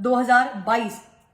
2022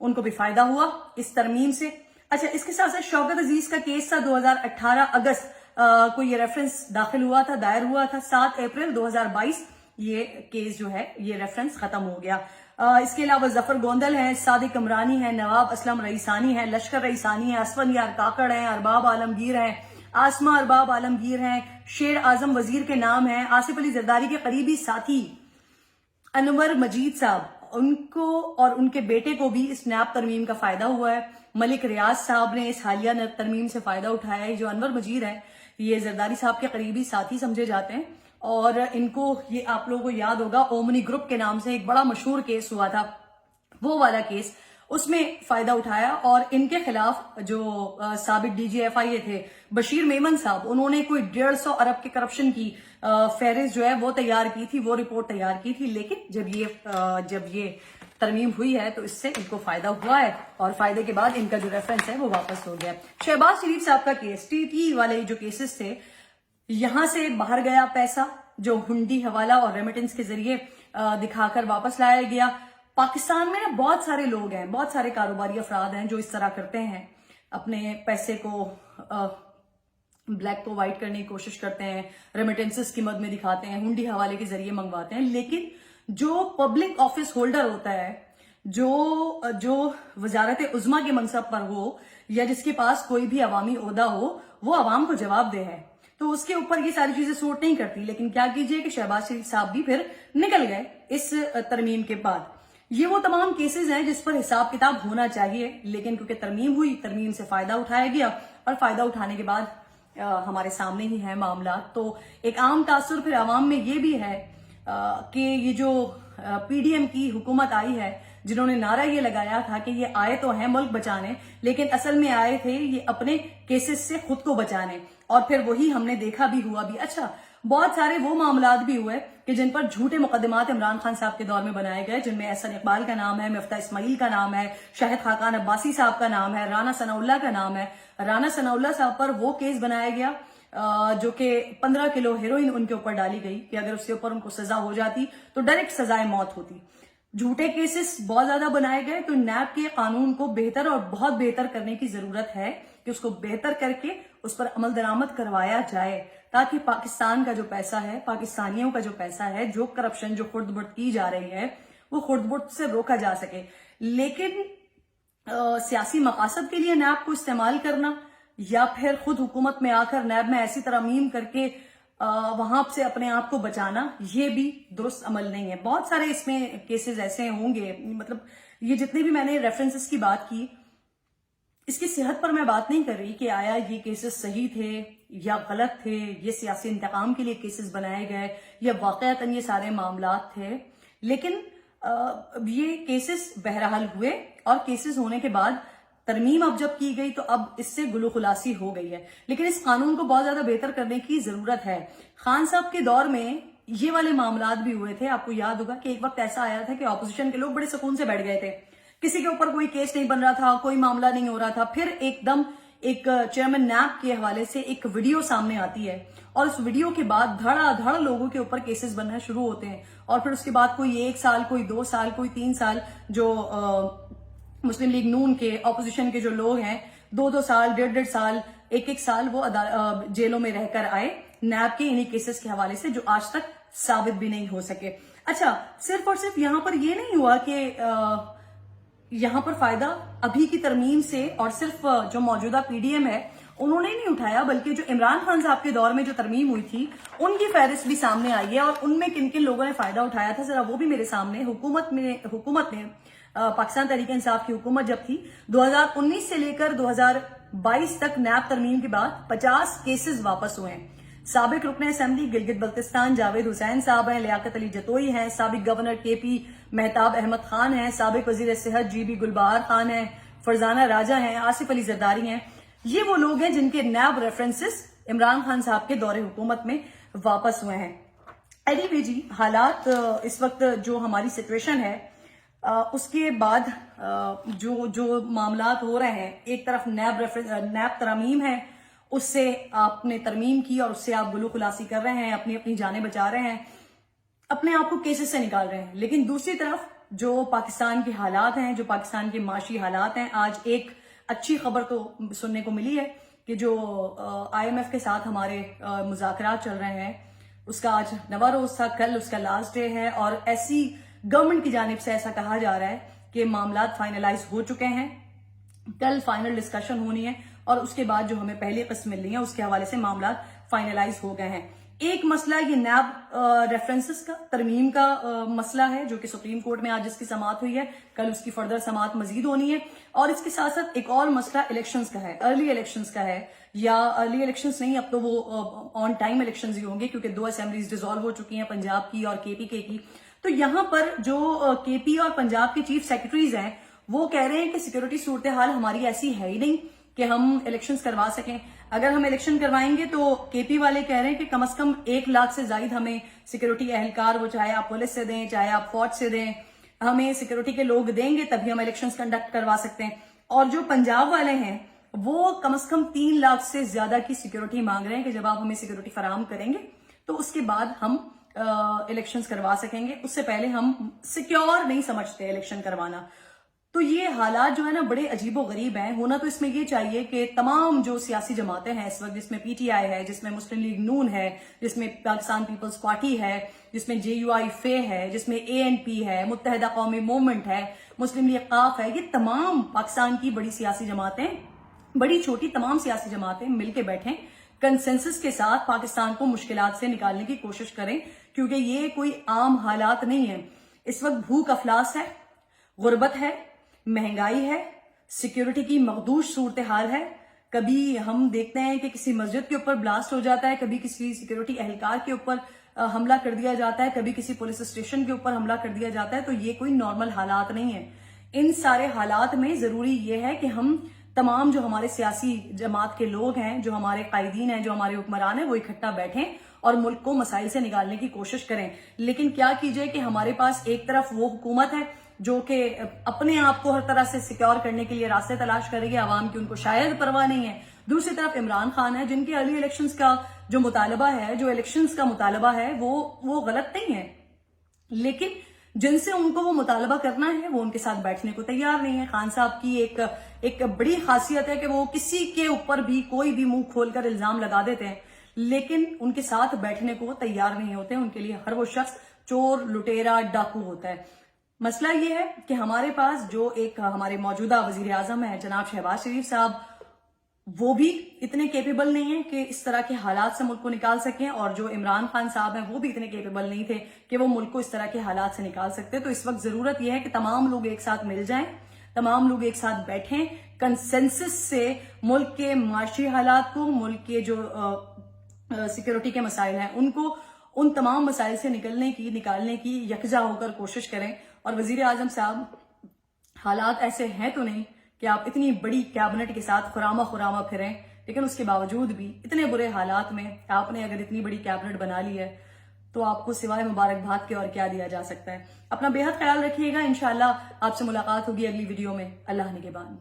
ان کو بھی فائدہ ہوا اس ترمیم سے. اچھا اس کے ساتھ ساتھ شوکت عزیز کا کیس تھا 2018 اگست کو یہ ریفرنس داخل ہوا تھا، دائر ہوا تھا. 7 اپریل 2022 یہ کیس جو ہے یہ ریفرنس ختم ہو گیا. اس کے علاوہ ظفر گوندل ہیں، صادق عمرانی ہیں، نواب اسلم رئیسانی ہیں، لشکر رئیسانی ہیں، اسفندیار کاکڑ ہیں، ارباب عالمگیر ہیں، آسما ارباب عالمگیر ہیں، شیر اعظم وزیر کے نام ہیں، آصف علی زرداری کے قریبی ساتھی انور مجید صاحب، ان کو اور ان کے بیٹے کو بھی اس نیب ترمیم کا فائدہ ہوا ہے. ملک ریاض صاحب نے اس حالیہ نیب ترمیم سے فائدہ اٹھایا ہے. جو انور مجید ہے یہ زرداری صاحب کے قریبی ساتھی سمجھے جاتے ہیں، اور ان کو یہ آپ لوگوں کو یاد ہوگا اومنی گروپ کے نام سے ایک بڑا مشہور کیس ہوا تھا، وہ والا کیس، اس میں فائدہ اٹھایا. اور ان کے خلاف جو سابق ڈی جی ایف آئی اے تھے بشیر میمن صاحب، انہوں نے کوئی 150 ارب کے کرپشن کی فہرست جو ہے وہ تیار کی تھی، وہ رپورٹ تیار کی تھی. لیکن جب یہ ترمیم ہوئی ہے تو اس سے ان کو فائدہ ہوا ہے، اور فائدے کے بعد ان کا جو ریفرنس ہے وہ واپس ہو گیا. شہباز شریف صاحب کا کیس، ٹی ٹی والے جو کیسز تھے، یہاں سے باہر گیا پیسہ جو ہنڈی، حوالہ اور ریمیٹنس کے ذریعے دکھا کر واپس لایا گیا. پاکستان میں بہت سارے لوگ ہیں، بہت سارے کاروباری افراد ہیں جو اس طرح کرتے ہیں، اپنے پیسے کو بلیک کو وائٹ کرنے کی کوشش کرتے ہیں، ریمیٹنسز کی مد میں دکھاتے ہیں، ہنڈی حوالے کے ذریعے منگواتے ہیں. لیکن جو پبلک آفس ہولڈر ہوتا ہے، جو وزارت عظمیٰ کے منصب پر ہو یا جس کے پاس کوئی بھی عوامی عہدہ ہو، وہ عوام کو جواب دہ ہے، تو اس کے اوپر یہ ساری چیزیں سوٹ نہیں کرتی. لیکن کیا کیجئے کہ شہباز شریف صاحب بھی پھر نکل گئے اس ترمیم کے بعد. یہ وہ تمام کیسز ہیں جس پر حساب کتاب ہونا چاہیے، لیکن کیونکہ ترمیم ہوئی، ترمیم سے فائدہ اٹھایا گیا، اور فائدہ اٹھانے کے بعد ہمارے سامنے ہی ہیں معاملات. تو ایک عام تاثر پھر عوام میں یہ بھی ہے کہ یہ جو پی ڈی ایم کی حکومت آئی ہے، جنہوں نے نعرہ یہ لگایا تھا کہ یہ آئے تو ہیں ملک بچانے، لیکن اصل میں آئے تھے یہ اپنے کیسز سے خود کو بچانے، اور پھر وہی ہم نے دیکھا بھی، ہوا بھی. اچھا بہت سارے وہ معاملات بھی ہوئے کہ جن پر جھوٹے مقدمات عمران خان صاحب کے دور میں بنائے گئے، جن میں احسن اقبال کا نام ہے، مفتاح اسماعیل کا نام ہے، شاہد خاقان عباسی صاحب کا نام ہے، رانا ثناء اللہ کا نام ہے. رانا ثناء اللہ صاحب پر وہ کیس بنایا گیا جو کہ 15 کلو ہیروئن ان کے اوپر ڈالی گئی کہ اگر اس کے اوپر ان کو سزا ہو جاتی تو ڈائریکٹ سزائے موت ہوتی. جھوٹے کیسز بہت زیادہ بنائے گئے. تو نیب کے قانون کو بہتر اور بہت بہتر کرنے کی ضرورت ہے کہ اس کو بہتر کر کے اس پر عمل درآمد کروایا جائے، تاکہ پاکستان کا جو پیسہ ہے، پاکستانیوں کا جو پیسہ ہے، جو کرپشن جو خرد برد کی جا رہی ہے وہ خرد برد سے روکا جا سکے. لیکن سیاسی مقاصد کے لیے نیب کو استعمال کرنا، یا پھر خود حکومت میں آ کر نیب میں ایسی ترمیم کر کے وہاں سے اپنے آپ کو بچانا، یہ بھی درست عمل نہیں ہے. بہت سارے اس میں کیسز ایسے ہوں گے، مطلب یہ جتنے بھی میں نے ریفرنسز کی بات کی، اس کی صحت پر میں بات نہیں کر رہی کہ آیا یہ کیسز صحیح تھے یا غلط تھے، یہ سیاسی انتقام کے لیے کیسز بنائے گئے یا واقعتاً یہ سارے معاملات تھے. لیکن یہ کیسز بہرحال ہوئے، اور کیسز ہونے کے بعد ترمیم اب جب کی گئی تو اب اس سے گلو خلاصی ہو گئی ہے. لیکن اس قانون کو بہت زیادہ بہتر کرنے کی ضرورت ہے. خان صاحب کے دور میں یہ والے معاملات بھی ہوئے تھے. آپ کو یاد ہوگا کہ ایک وقت ایسا آیا تھا کہ اپوزیشن کے لوگ بڑے سکون سے بیٹھ گئے تھے، کسی کے اوپر کوئی کیس نہیں بن رہا تھا، کوئی معاملہ نہیں ہو رہا تھا. پھر ایک دم ایک چیئرمین نیب کے حوالے سے ایک ویڈیو سامنے آتی ہے، اور اس ویڈیو کے بعد دھڑا دھڑ لوگوں کے اوپر کیسز بننا شروع ہوتے ہیں. اور پھر اس کے بعد کوئی 1 سال، کوئی 2 سال، کوئی 3 سال، جو مسلم لیگ نون کے اپوزیشن کے جو لوگ ہیں 2 سال، 1.5 سال، 1 سال وہ جیلوں میں رہ کر آئے نیب کے انہی کیسز کے حوالے سے، جو آج تک ثابت بھی نہیں ہو سکے. اچھا صرف اور صرف یہاں پر یہ نہیں ہوا کہ یہاں پر فائدہ ابھی کی ترمیم سے اور صرف جو موجودہ پی ڈی ایم ہے انہوں نے نہیں اٹھایا، بلکہ جو عمران خان صاحب کے دور میں جو ترمیم ہوئی تھی ان کی فہرست بھی سامنے آئی ہے، اور ان میں کن کن لوگوں نے فائدہ اٹھایا تھا ذرا وہ بھی میرے سامنے. حکومت نے پاکستان تحریک انصاف کی حکومت جب تھی 2019 سے لے کر 2022 تک نیب ترمیم کے بعد 50 کیسز واپس ہوئے ہیں. سابق رکن اسمبلی گلگت بلتستان جاوید حسین صاحب ہیں، لیاقت علی جتوئی ہیں، سابق گورنر کے پی مہتاب احمد خان ہیں، سابق وزیر صحت جی بی گلبہار خان ہیں، فرزانہ راجہ ہیں، آصف علی زرداری ہیں. یہ وہ لوگ ہیں جن کے نیب ریفرنسز عمران خان صاحب کے دور حکومت میں واپس ہوئے ہیں. anyway جی، حالات اس وقت جو ہماری سچویشن ہے اس کے بعد جو معاملات ہو رہے ہیں، ایک طرف نیب ترمیم ہے، اس سے آپ نے ترمیم کی اور اس سے آپ گلو خلاصی کر رہے ہیں، اپنی جانیں بچا رہے ہیں، اپنے آپ کو کیسز سے نکال رہے ہیں. لیکن دوسری طرف جو پاکستان کے حالات ہیں، جو پاکستان کے معاشی حالات ہیں، آج ایک اچھی خبر تو سننے کو ملی ہے کہ جو IMF کے ساتھ ہمارے مذاکرات چل رہے ہیں اس کا آج 9واں روز تھا، کل اس کا لاسٹ ڈے ہے، اور ایسی گورنمنٹ کی جانب سے ایسا کہا جا رہا ہے کہ معاملات فائنلائز ہو چکے ہیں، کل فائنل ڈسکشن ہونی ہے اور اس کے بعد جو ہمیں پہلی قسط ملنی ہے اس کے حوالے سے معاملات فائنلائز ہو گئے ہیں۔ ایک مسئلہ یہ نیب ریفرنسز کا ترمیم کا مسئلہ ہے جو کہ سپریم کورٹ میں آج اس کی سماعت ہوئی ہے، کل اس کی فردر سماعت مزید ہونی ہے، اور اس کے ساتھ ساتھ ایک اور مسئلہ الیکشنز کا ہے، ارلی الیکشنز کا ہے، یا ارلی الیکشنز نہیں، اب تو وہ آن ٹائم الیکشنز ہی ہوں گے کیونکہ 2 اسمبلیز ڈیزالو ہو چکی ہیں، پنجاب کی اور KPK کی۔ تو یہاں پر جو KP اور پنجاب کے چیف سیکرٹریز ہیں وہ کہہ رہے ہیں کہ سیکورٹی صورتحال ہماری ایسی ہے ہی نہیں کہ ہم الیکشنز کروا سکیں، اگر ہم الیکشن کروائیں گے تو KP والے کہہ رہے ہیں کہ کم از کم 1 لاکھ سے زائد ہمیں سیکورٹی اہلکار، وہ چاہے آپ پولیس سے دیں چاہے آپ فوج سے دیں، ہمیں سیکورٹی کے لوگ دیں گے تبھی ہم الیکشنز کنڈکٹ کروا سکتے ہیں۔ اور جو پنجاب والے ہیں وہ کم از کم 3 لاکھ سے زیادہ کی سیکورٹی مانگ رہے ہیں کہ جب آپ ہمیں سیکورٹی فراہم کریں گے تو اس کے بعد ہم الیکشنز کروا سکیں گے، اس سے پہلے ہم سیکیور نہیں سمجھتے الیکشن کروانا۔ تو یہ حالات جو ہے نا بڑے عجیب و غریب ہیں۔ ہونا تو اس میں یہ چاہیے کہ تمام جو سیاسی جماعتیں ہیں اس وقت، جس میں PTI ہے، جس میں مسلم لیگ نون ہے، جس میں پاکستان پیپلز پارٹی ہے، جس میں JUI ہے، جس میں ANP ہے، متحدہ قومی موومنٹ ہے، مسلم لیگ قاف ہے، یہ تمام پاکستان کی بڑی سیاسی جماعتیں، بڑی چھوٹی تمام سیاسی جماعتیں مل کے بیٹھیں، کنسنسس کے ساتھ پاکستان کو مشکلات سے نکالنے کی کوشش کریں، کیونکہ یہ کوئی عام حالات نہیں ہیں۔ اس وقت بھوک افلاس ہے، غربت ہے، مہنگائی ہے، سیکیورٹی کی مخدوش صورتحال ہے۔ کبھی ہم دیکھتے ہیں کہ کسی مسجد کے اوپر بلاسٹ ہو جاتا ہے، کبھی کسی سیکیورٹی اہلکار کے اوپر حملہ کر دیا جاتا ہے، کبھی کسی پولیس اسٹیشن کے اوپر حملہ کر دیا جاتا ہے، تو یہ کوئی نارمل حالات نہیں ہیں۔ ان سارے حالات میں ضروری یہ ہے کہ ہم تمام جو ہمارے سیاسی جماعت کے لوگ ہیں، جو ہمارے قائدین ہیں، جو ہمارے حکمران ہیں، وہ اکٹھا بیٹھیں اور ملک کو مسائل سے نکالنے کی کوشش کریں۔ لیکن کیا کیجئے کہ ہمارے پاس ایک طرف وہ حکومت ہے جو کہ اپنے آپ کو ہر طرح سے سیکیور کرنے کے لیے راستے تلاش کرے گی، عوام کی ان کو شاید پرواہ نہیں ہے، دوسری طرف عمران خان ہے جن کے ارلی الیکشنز کا جو مطالبہ ہے، جو الیکشنز کا مطالبہ ہے وہ غلط نہیں ہے، لیکن جن سے ان کو وہ مطالبہ کرنا ہے وہ ان کے ساتھ بیٹھنے کو تیار نہیں ہے۔ خان صاحب کی ایک بڑی خاصیت ہے کہ وہ کسی کے اوپر بھی کوئی بھی منہ کھول کر الزام لگا دیتے ہیں، لیکن ان کے ساتھ بیٹھنے کو وہ تیار نہیں ہوتے، ان کے لیے ہر وہ شخص چور، لٹیرا، ڈاکو ہوتا ہے۔ مسئلہ یہ ہے کہ ہمارے پاس جو ایک ہمارے موجودہ وزیر اعظم ہیں جناب شہباز شریف صاحب، وہ بھی اتنے کیپیبل نہیں ہیں کہ اس طرح کے حالات سے ملک کو نکال سکیں، اور جو عمران خان صاحب ہیں وہ بھی اتنے کیپیبل نہیں تھے کہ وہ ملک کو اس طرح کے حالات سے نکال سکتے۔ تو اس وقت ضرورت یہ ہے کہ تمام لوگ ایک ساتھ مل جائیں، تمام لوگ ایک ساتھ بیٹھیں، کنسنسس سے ملک کے معاشی حالات کو، ملک کے جو سیکیورٹی کے مسائل ہیں ان تمام مسائل سے نکالنے کی یکجا ہو کر کوشش کریں۔ اور وزیر اعظم صاحب، حالات ایسے ہیں تو نہیں کہ آپ اتنی بڑی کیبنٹ کے ساتھ خرامہ پھریں، لیکن اس کے باوجود بھی اتنے برے حالات میں آپ نے اگر اتنی بڑی کیبنٹ بنا لی ہے تو آپ کو سوائے مبارکباد کے اور کیا دیا جا سکتا ہے۔ اپنا بے حد خیال رکھیے گا، انشاءاللہ آپ سے ملاقات ہوگی اگلی ویڈیو میں۔ اللہ نگہبان۔